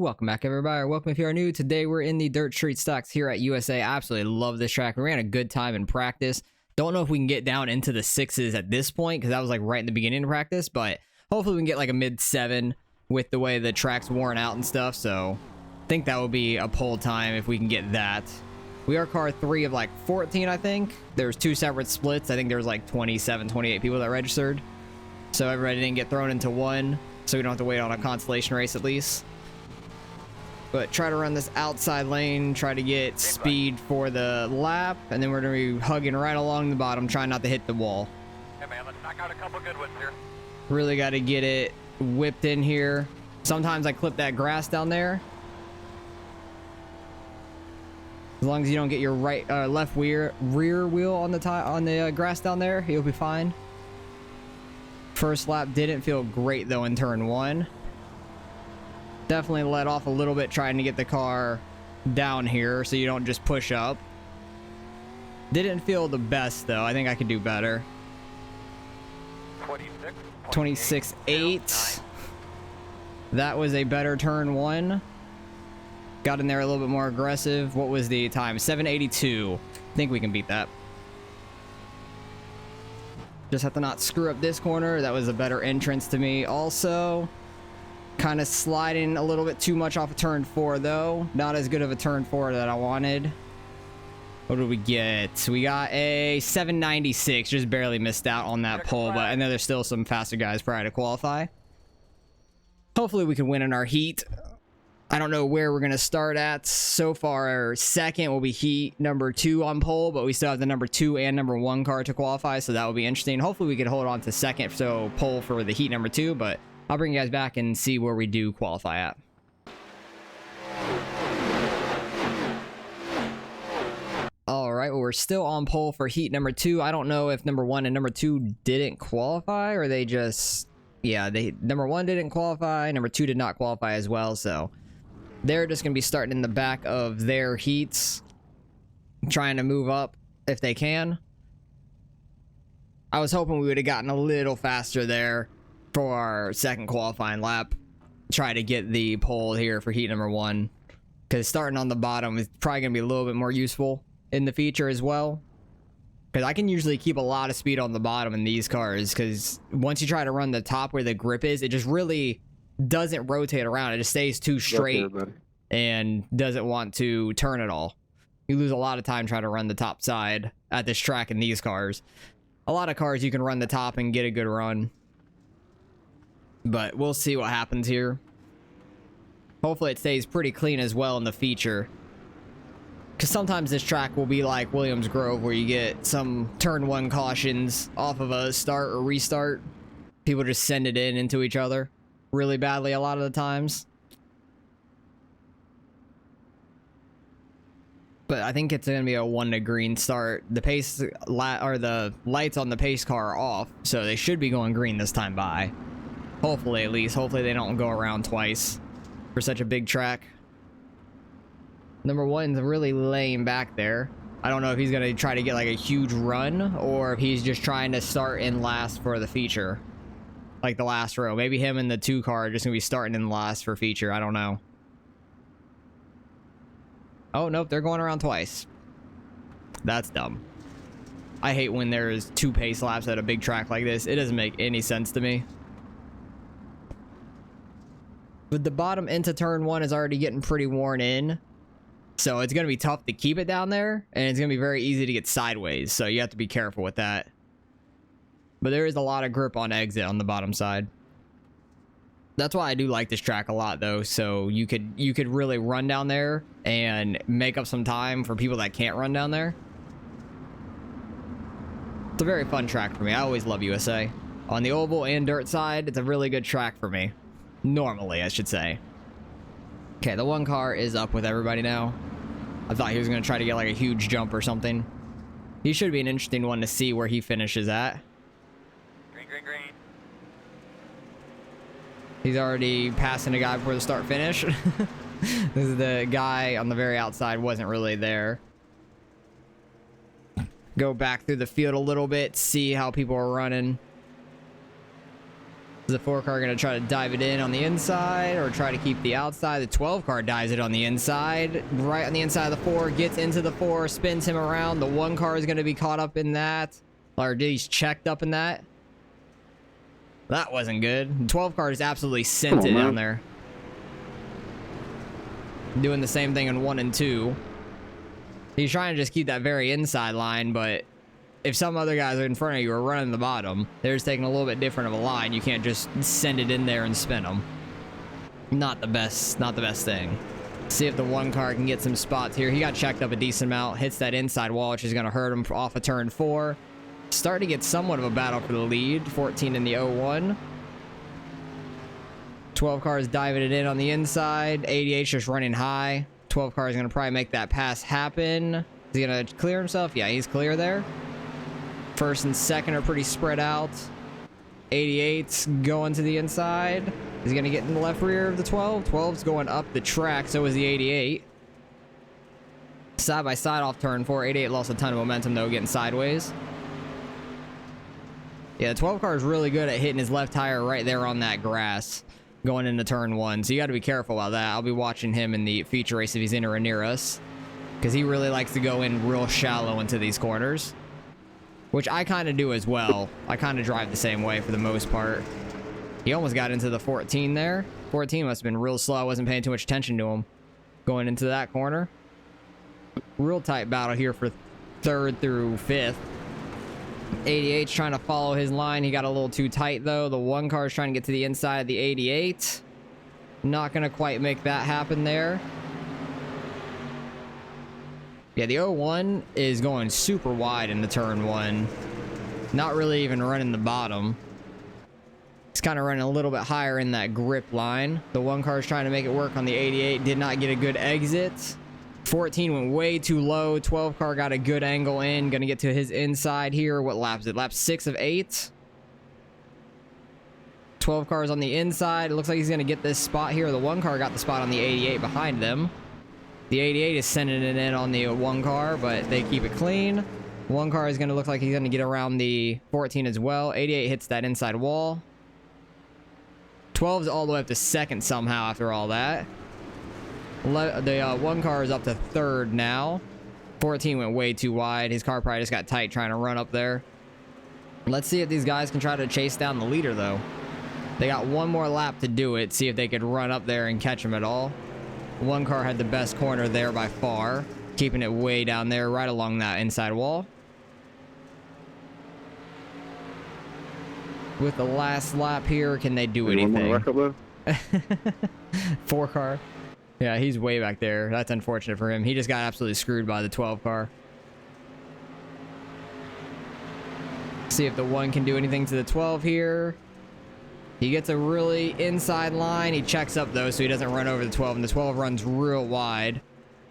Welcome back, everybody. Welcome if you are new. Today we're in the Dirt Street Stocks here at USA. I absolutely love this track. We ran a good time in practice. Don't know if we can get down into the sixes at this point because that was like right in the beginning of practice, but hopefully we can get like a mid-7 with the way the track's worn out and stuff. So I think that will be a pole time if we can get that. We are car 3 of like 14, I think. There's 2 separate splits. I think there's like 27, 28 people that registered. So everybody didn't get thrown into one, so we don't have to wait on a consolation race at least. But try to run this outside lane, try to get speed for the lap, and then we're going to be hugging right along the bottom, trying not to hit the wall. Hey man, let's knock out a couple good ones here. Really got to get it whipped in here. Sometimes I clip that grass down there. As long as you don't get your left rear wheel on the grass down there, you'll be fine. First lap didn't feel great though in turn 1. Definitely let off a little bit trying to get the car down here so you don't just push up. Didn't feel the best though. I think I could do better. 26.8. That was a better turn 1. Got in there a little bit more aggressive. What was the time? 7:82. I think we can beat that. Just have to not screw up this corner. That was a better entrance to me also. Kind of sliding a little bit too much off of turn 4 though. Not as good of a turn 4 that I wanted. What did we get? We got a 796. Just barely missed out on that pole, but I know there's still some faster guys prior to qualify. Hopefully we can win in our heat. I don't know where we're going to start at. So far, our second will be heat number 2 on pole, but we still have the number 2 and number 1 car to qualify, so that will be interesting. Hopefully we can hold on to second, so pole for the heat number 2, but I'll bring you guys back and see where we do qualify at. All right, well, we're still on pole for heat number 2. I don't know if number 1 and number 2 didn't qualify, or they just... Yeah, number 1 didn't qualify, number 2 did not qualify as well, so... They're just going to be starting in the back of their heats, trying to move up if they can. I was hoping we would have gotten a little faster there for our second qualifying lap. Try to get the pole here for heat number 1. Because starting on the bottom is probably going to be a little bit more useful in the feature as well. Because I can usually keep a lot of speed on the bottom in these cars. Because once you try to run the top where the grip is, it just really... doesn't rotate around. It just stays too straight and doesn't want to turn at all. You lose a lot of time trying to run the top side at this track in these cars. A lot of cars you can run the top and get a good run, but we'll see what happens here. Hopefully it stays pretty clean as well in the feature, because sometimes this track will be like Williams Grove where you get some turn 1 cautions off of a start or restart. People just send it into each other really badly a lot of the times. But I think it's going to be a 1 to green start. The pace or the lights on the pace car are off, so they should be going green this time by. Hopefully, at least. Hopefully they don't go around twice for such a big track. Number 1's really laying back there. I don't know if he's going to try to get like a huge run or if he's just trying to start in last for the feature. Like the last row. Maybe him and the 2 car are just going to be starting in last for feature. I don't know. Oh, nope. They're going around twice. That's dumb. I hate when there's 2 pace laps at a big track like this. It doesn't make any sense to me. But the bottom into turn 1 is already getting pretty worn in. So it's going to be tough to keep it down there. And it's going to be very easy to get sideways. So you have to be careful with that. But there is a lot of grip on exit on the bottom side. That's why I do like this track a lot though. So you could really run down there and make up some time for people that can't run down there. It's a very fun track for me. I always love USA. On the oval and dirt side, it's a really good track for me. Normally, I should say. Okay, the 1 car is up with everybody now. I thought he was going to try to get like a huge jump or something. He should be an interesting one to see where he finishes at. Green. He's already passing a guy before the start finish. This is the guy on the very outside, wasn't really there. Go back through the field a little bit, see how people are running. Is the 4 car going to try to dive it in on the inside or try to keep the outside? The 12 car dives it on the inside, right on the inside of the 4, gets into the 4, spins him around. The 1 car is going to be caught up in that, or he's checked up in that. That wasn't good. The 12 car just absolutely sent it down there. Doing the same thing in 1 and 2. He's trying to just keep that very inside line, but if some other guys are in front of you or running the bottom, they're just taking a little bit different of a line. You can't just send it in there and spin them. Not the best thing. See if the 1 car can get some spots here. He got checked up a decent amount, hits that inside wall, which is going to hurt him off of turn 4. Starting to get somewhat of a battle for the lead. 14 in the 01. 12 cars diving it in on the inside. 88's just running high. 12 car is going to probably make that pass happen. Is he going to clear himself? Yeah, he's clear there. First and second are pretty spread out. 88's going to the inside. He's going to get in the left rear of the 12. 12's going up the track. So is the 88. Side by side off turn 4. 88 lost a ton of momentum, though, getting sideways. Yeah, the 12 car is really good at hitting his left tire right there on that grass going into turn 1. So you got to be careful about that. I'll be watching him in the feature race if he's in or near us, because he really likes to go in real shallow into these corners. Which I kind of do as well. I kind of drive the same way for the most part. He almost got into the 14 there. 14 must have been real slow. I wasn't paying too much attention to him going into that corner. Real tight battle here for 3rd through 5th. 88's trying to follow his line. He got a little too tight, though. The 1 car is trying to get to the inside of the 88. Not going to quite make that happen there. Yeah, the 01 is going super wide in the turn 1. Not really even running the bottom. He's kind of running a little bit higher in that grip line. The 1 car is trying to make it work on the 88. Did not get a good exit. 14 went way too low. 12 car got a good angle in. Going to get to his inside here. What lap is it? Lap 6 of 8. 12 cars on the inside. It looks like he's going to get this spot here. The 1 car got the spot on the 88 behind them. The 88 is sending it in on the 1 car, but they keep it clean. 1 car is going to look like he's going to get around the 14 as well. 88 hits that inside wall. 12's all the way up to 2nd somehow after all that. The 1 car is up to 3rd now. 14 went way too wide. His car probably just got tight trying to run up there. Let's see if these guys can try to chase down the leader, though. They got 1 more lap to do it. See if they could run up there and catch him at all. 1 car had the best corner there by far, keeping it way down there, right along that inside wall. With the last lap here, can they do anything? 4 car. Yeah, he's way back there. That's unfortunate for him. He just got absolutely screwed by the 12 car. See if the 1 can do anything to the 12 here. He gets a really inside line. He checks up, though, so he doesn't run over the 12, and the 12 runs real wide.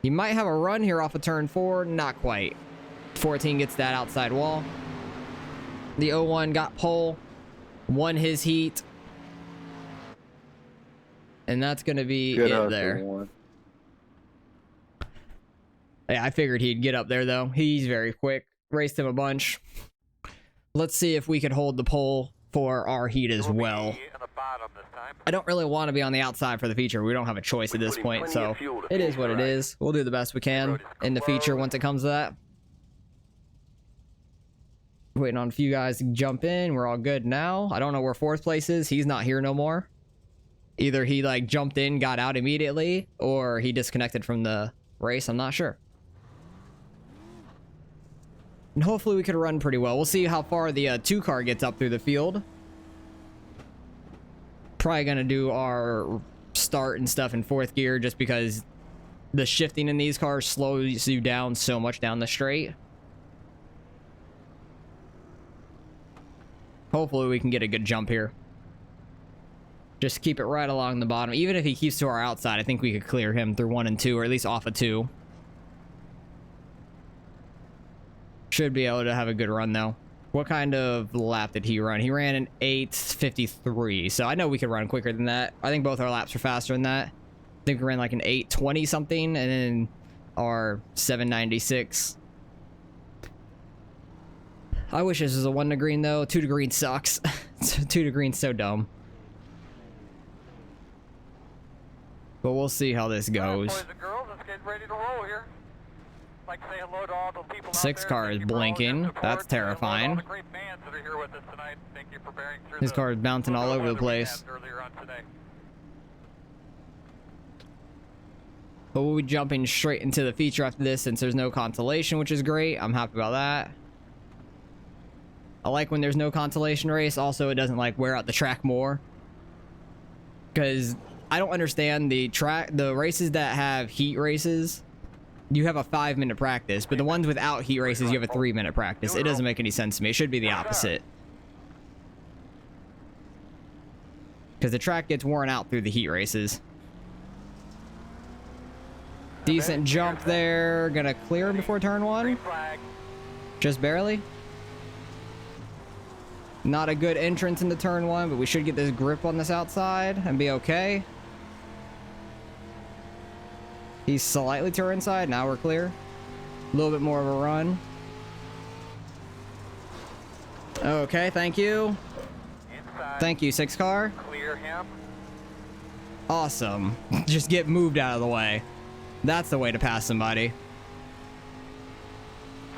He might have a run here off of turn 4. Not quite. 14 gets that outside wall. The 01 got pole. Won his heat. And that's going to be it there. Yeah, I figured he'd get up there, though. He's very quick. Raced him a bunch. Let's see if we could hold the pole for our heat as well. I don't really want to be on the outside for the feature. We don't have a choice at this point, so it is what it is. We'll do the best we can in the feature once it comes to that. Waiting on a few guys to jump in. We're all good now. I don't know where 4th place is. He's not here no more. Either he like jumped in, got out immediately, or he disconnected from the race. I'm not sure. And hopefully we could run pretty well. We'll see how far the 2 car gets up through the field. Probably gonna do our start and stuff in 4th gear, just because the shifting in these cars slows you down so much down the straight. Hopefully we can get a good jump here. Just keep it right along the bottom. Even if he keeps to our outside, I think we could clear him through 1 and 2, or at least off of 2. Should be able to have a good run, though. What kind of lap did he run? He ran an 8:53, so I know we could run quicker than that. I think both our laps are faster than that. I think we ran like an 8:20 something, and then our 7:96. I wish this was a 1 to green, though. 2 to green sucks. 2 to green's so dumb. But we'll see how this goes. Boys and girls, let's get ready to roll here. Like to say hello to all the people out Six there. car Thank is you for all your blinking. support. That's And hello to all terrifying. the great fans that are here with us tonight. Thank you for bearing through His the car is bouncing all over the weather we place. had earlier on today. But we'll be jumping straight into the feature after this since there's no consolation, which is great. I'm happy about that. I like when there's no consolation race. Also, it doesn't like wear out the track more. Because I don't understand the races that have heat races. You have a 5-minute practice, but the ones without heat races, you have a 3-minute practice. It doesn't make any sense to me. It should be the opposite. Because the track gets worn out through the heat races. Decent jump there. Gonna clear him before turn 1. Green flag. Just barely. Not a good entrance into turn 1, but we should get this grip on this outside and be okay. He's slightly to our inside. Now we're clear. A little bit more of a run. Okay, thank you. Inside. Thank you, 6 car. Clear him. Awesome. Just get moved out of the way. That's the way to pass somebody.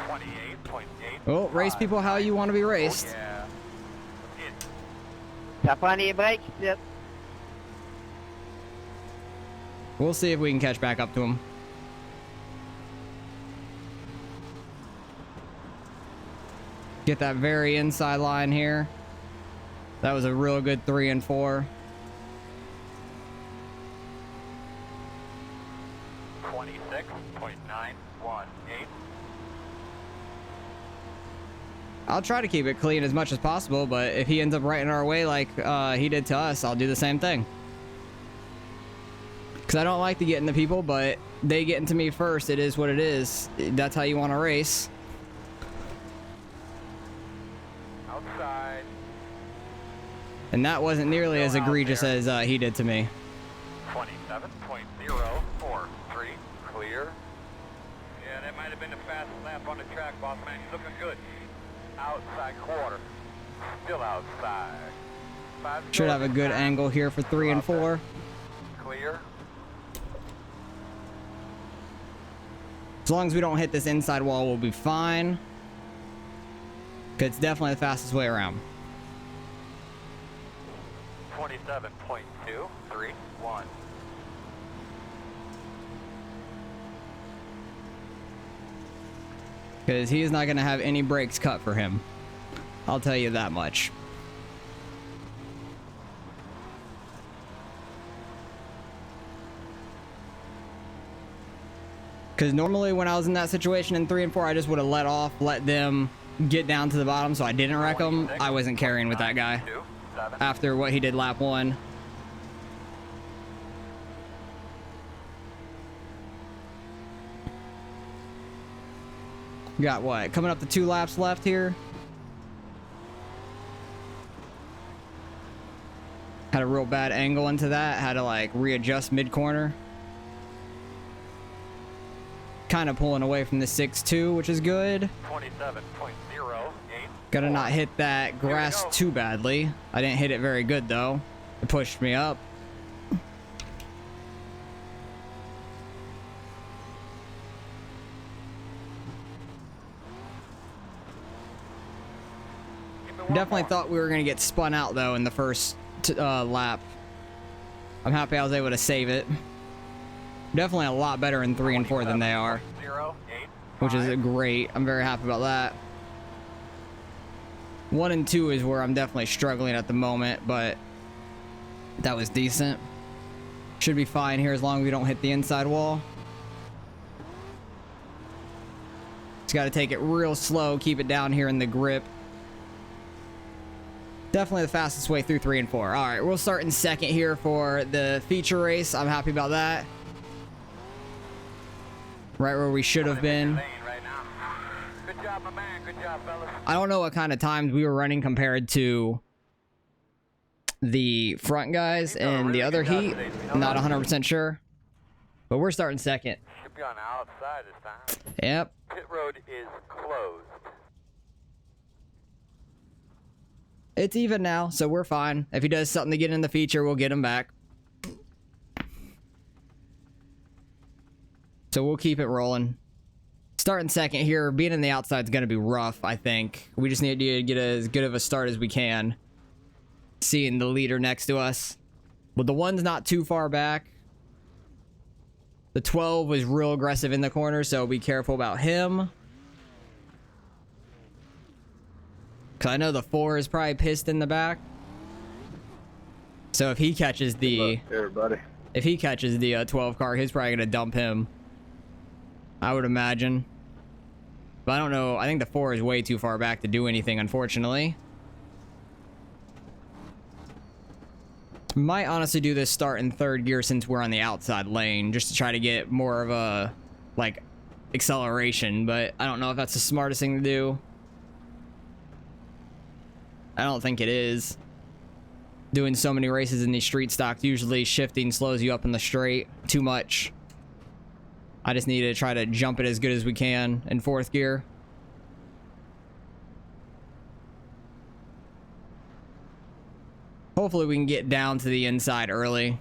28.8. Oh, race people how you want to be raced. Oh, yeah. Ça prend les breaks, ici. We'll see if we can catch back up to him. Get that very inside line here. That was a real good 3 and 4. 26.918. I'll try to keep it clean as much as possible, but if he ends up right in our way like he did to us, I'll do the same thing. Because I don't like to get into people, but they get into me first. It is what it is. That's how you want to race. Outside. And that wasn't nearly as egregious as he did to me. 27.043. Clear. Yeah, that might have been the fastest lap on the track, boss man. He's looking good. Outside quarter. Still outside. Should have a good angle here for 3 and 4. Clear. As long as we don't hit this inside wall, we'll be fine. 'Cause it's definitely the fastest way around. 27.231. Because he is not going to have any brakes cut for him. I'll tell you that much. Because normally when I was in that situation in 3 and 4, I just would have let off, let them get down to the bottom so I didn't wreck them. I wasn't carrying with that guy after what he did lap 1. Got what? Coming up to 2 laps left here. Had a real bad angle into that. Had to like readjust mid-corner. Kind of pulling away from the 6.2, which is good. 27.08. Gotta not hit that grass too badly. I didn't hit it very good though. It pushed me up. Definitely thought we were gonna get spun out though in the first lap. I'm happy I was able to save it. Definitely a lot better in 3 and 4 than they are, which is great. I'm very happy about that. 1 and 2 is where I'm definitely struggling at the moment, but that was decent. Should be fine here as long as we don't hit the inside wall. Just got to take it real slow, keep it down here in the grip. Definitely the fastest way through 3 and 4. All right, we'll start in second here for the feature race. I'm happy about that. Right where we should have been. Good job, my man. Good job, fellas. I don't know what kind of times we were running compared to the front guys in the other heat. Not 100% sure. But we're starting second. Should be on the outside this time. Yep. Pit road is closed. It's even now, so we're fine. If he does something to get in the feature, we'll get him back. So we'll keep it rolling. Starting second here, being in the outside is going to be rough, I think. We just need to get as good of a start as we can. Seeing the leader next to us. But the one's not too far back. The 12 was real aggressive in the corner, so be careful about him. Because I know the 4 is probably pissed in the back. So if he catches the... If he catches the 12 car, he's probably going to dump him. I would imagine. But I don't know. I think the 4 is way too far back to do anything, unfortunately. Might honestly do this start in third gear since we're on the outside lane, just to try to get more of a, like, acceleration. But I don't know if that's the smartest thing to do. I don't think it is. Doing so many races in these street stocks, usually shifting slows you up in the straight too much. I just need to try to jump it as good as we can in fourth gear. Hopefully we can get down to the inside early.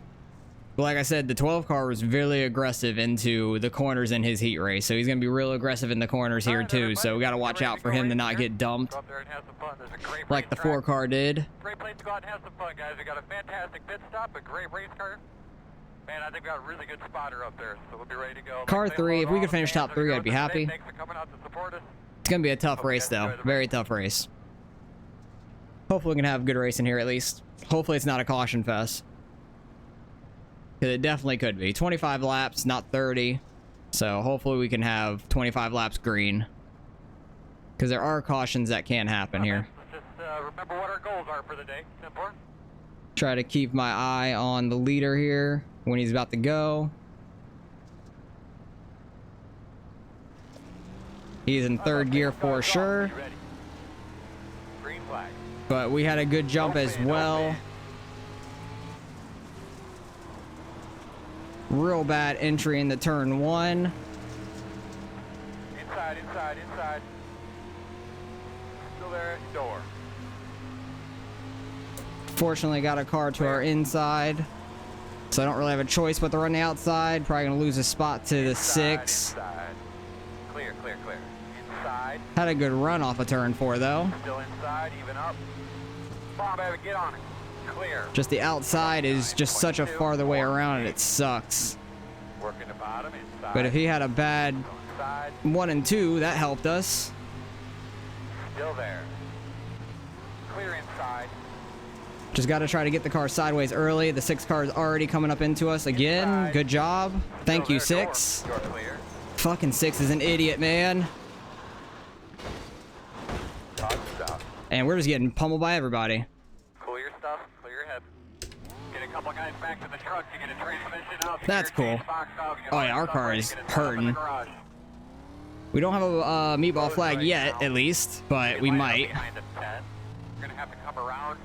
But like I said, the 12 car was really aggressive into the corners in his heat race. So he's going to be real aggressive in the corners here too. So we got to watch out for him to not get dumped. Like the 4 car did. Great place to go out and have some fun, guys. We got a fantastic pit stop, a great race car. Man, I think we got a really good spotter up there, so we'll be ready to go. Car 3, if we could finish top 3, I'd be happy. It's going to be a tough race though. Very tough race. Hopefully we can have good racing here at least. Hopefully it's not a caution fest. Because it definitely could be. 25 laps, not 30. So hopefully we can have 25 laps green. Because there are cautions that can happen here. Just remember what our goals are for the day. Simple. Try to keep my eye on the leader here when he's about to go. He's in third gear for sure. Green flag. But we had a good jump as well. Real bad entry into turn 1. Inside, inside, inside. Still there at door. Fortunately got a car to our inside. So I don't really have a choice but to run the outside. Probably going to lose a spot to the 6. Inside. Clear, clear, clear. Inside. Had a good run off of turn 4 though. Still inside, even up. Come on, baby, get on it. Clear. Just the outside is just such a farther way around and it sucks. Working the bottom, inside. But if he had a bad Inside. 1 and 2, that helped us. Still there. Clear inside. Just got to try to get the car sideways early. The 6 car is already coming up into us again. Inside. Good job. Thank you, 6. Door clear. Fucking 6 is an idiot, man. Dodge stop. And we're just getting pummeled by everybody. Cool your stuff. Clear your head. Get a couple guys back to the truck to get a transmission out. That's cool. Oh yeah, our car is hurting. We don't have a meatball flag yet, at least, but we might.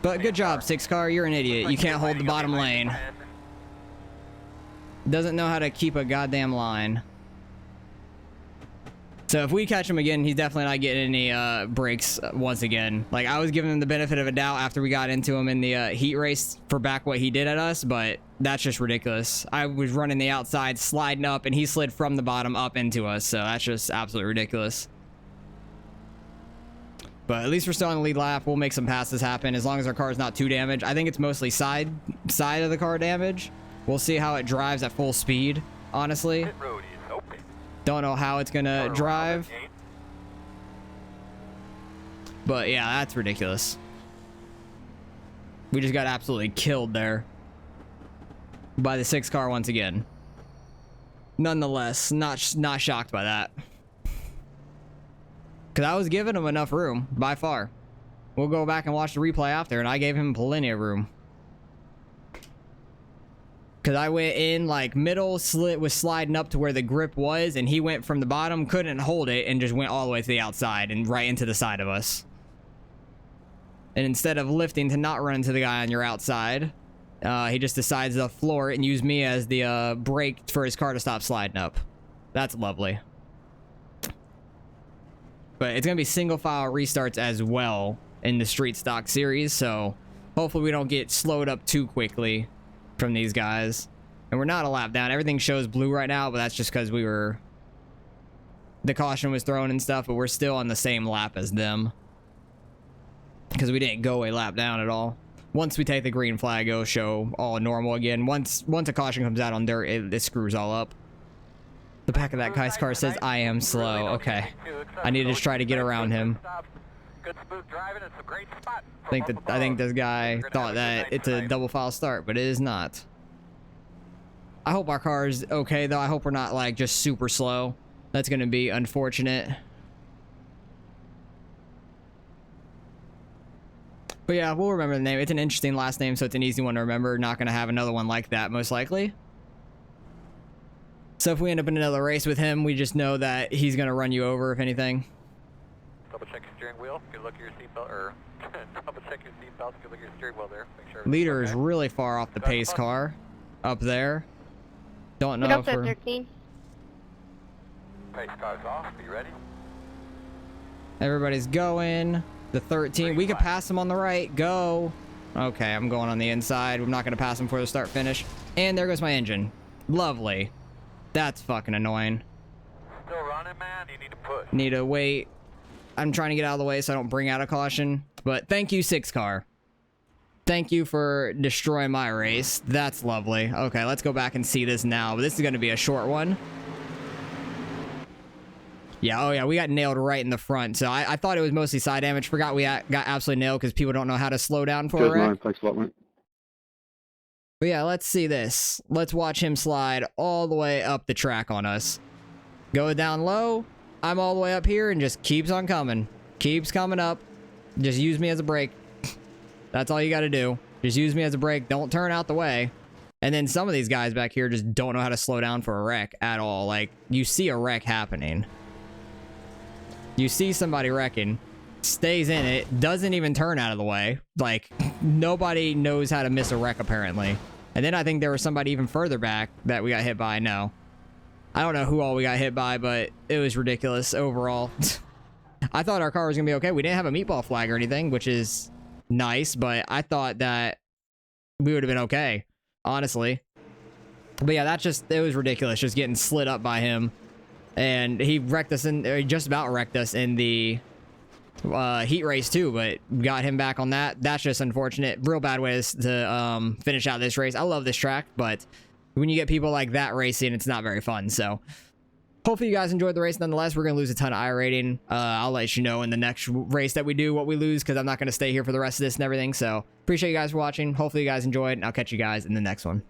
But good job, 6 car. You're an idiot. You can't hold the bottom lane. Doesn't know how to keep a goddamn line. So if we catch him again, he's definitely not getting any breaks once again. Like, I was giving him the benefit of a doubt after we got into him in the heat race for back what he did at us, but that's just ridiculous. I was running the outside, sliding up, and he slid from the bottom up into us, so that's just absolutely ridiculous. But at least we're still on the lead lap. We'll make some passes happen as long as our car's not too damaged. I think it's mostly side of the car damage. We'll see how it drives at full speed, honestly. Don't know how it's gonna drive. But yeah, that's ridiculous. We just got absolutely killed there by the 6 car once again. Nonetheless, not shocked by that. Because I was giving him enough room, by far. We'll go back and watch the replay after, and I gave him plenty of room. Because I went in, like, middle, slit was sliding up to where the grip was, and he went from the bottom, couldn't hold it, and just went all the way to the outside and right into the side of us. And instead of lifting to not run into the guy on your outside, he just decides to floor it and use me as the brake for his car to stop sliding up. That's lovely. But it's going to be single file restarts as well in the Street Stock series, so hopefully we don't get slowed up too quickly from these guys. And And we're not a lap down. Everything shows blue right now, but that's just because the caution was thrown and stuff, but we're still on the same lap as them. Because we didn't go a lap down at all. Once we take the green flag, it'll show all normal again. Once a caution comes out on dirt, it screws all up. The back of that guy's car says, I am slow. Okay. I need to just try to get around him. I think this guy thought that it's a double file start, but it is not. I hope our car is okay, though. I hope we're not, like, just super slow. That's going to be unfortunate. But yeah, we'll remember the name. It's an interesting last name, so it's an easy one to remember. Not going to have another one like that, most likely. So if we end up in another race with him, we just know that he's going to run you over, if anything. Double check your steering wheel. Good look at your seatbelt, or double check your seatbelt. Good look at your steering wheel there. Make sure. Leader is really far off the pace car. Up there. Don't know if we're... 13. Pace car's off. Be ready. Everybody's going. The 13. We could pass him on the right. Go. Okay, I'm going on the inside. I'm not going to pass him for the start finish. And there goes my engine. Lovely. That's fucking annoying. Still running, man? You need to push. Need to wait. I'm trying to get out of the way so I don't bring out a caution. But thank you, 6 car. Thank you for destroying my race. That's lovely. Okay, let's go back and see this now. But this is going to be a short one. Yeah, oh yeah, we got nailed right in the front. So I thought it was mostly side damage. Forgot we got absolutely nailed because people don't know how to slow down for a wreck. Thanks a lot, mate. But yeah, let's see this. Let's watch him slide all the way up the track on us. Go down low. I'm all the way up here and just keeps on coming. Keeps coming up. Just use me as a brake. That's all you got to do. Just use me as a brake. Don't turn out the way. And then some of these guys back here just don't know how to slow down for a wreck at all. Like, you see a wreck happening. You see somebody wrecking, stays in it, doesn't even turn out of the way. Like, nobody knows how to miss a wreck, apparently. And then I think there was somebody even further back that we got hit by. No. I don't know who all we got hit by, but it was ridiculous overall. I thought our car was going to be okay. We didn't have a meatball flag or anything, which is nice, but I thought that we would have been okay, honestly. But yeah, it was ridiculous just getting slid up by him. And he wrecked us he just about wrecked us in the heat race too, but got him back on that. That's just unfortunate. Real bad ways to finish out this race. I love this track, but when you get people like that racing, it's not very fun. So hopefully you guys enjoyed the race nonetheless. We're going to lose a ton of iRating. I'll let you know in the next race that we do what we lose, because I'm not going to stay here for the rest of this and everything. So appreciate you guys for watching. Hopefully you guys enjoyed, and I'll catch you guys in the next one.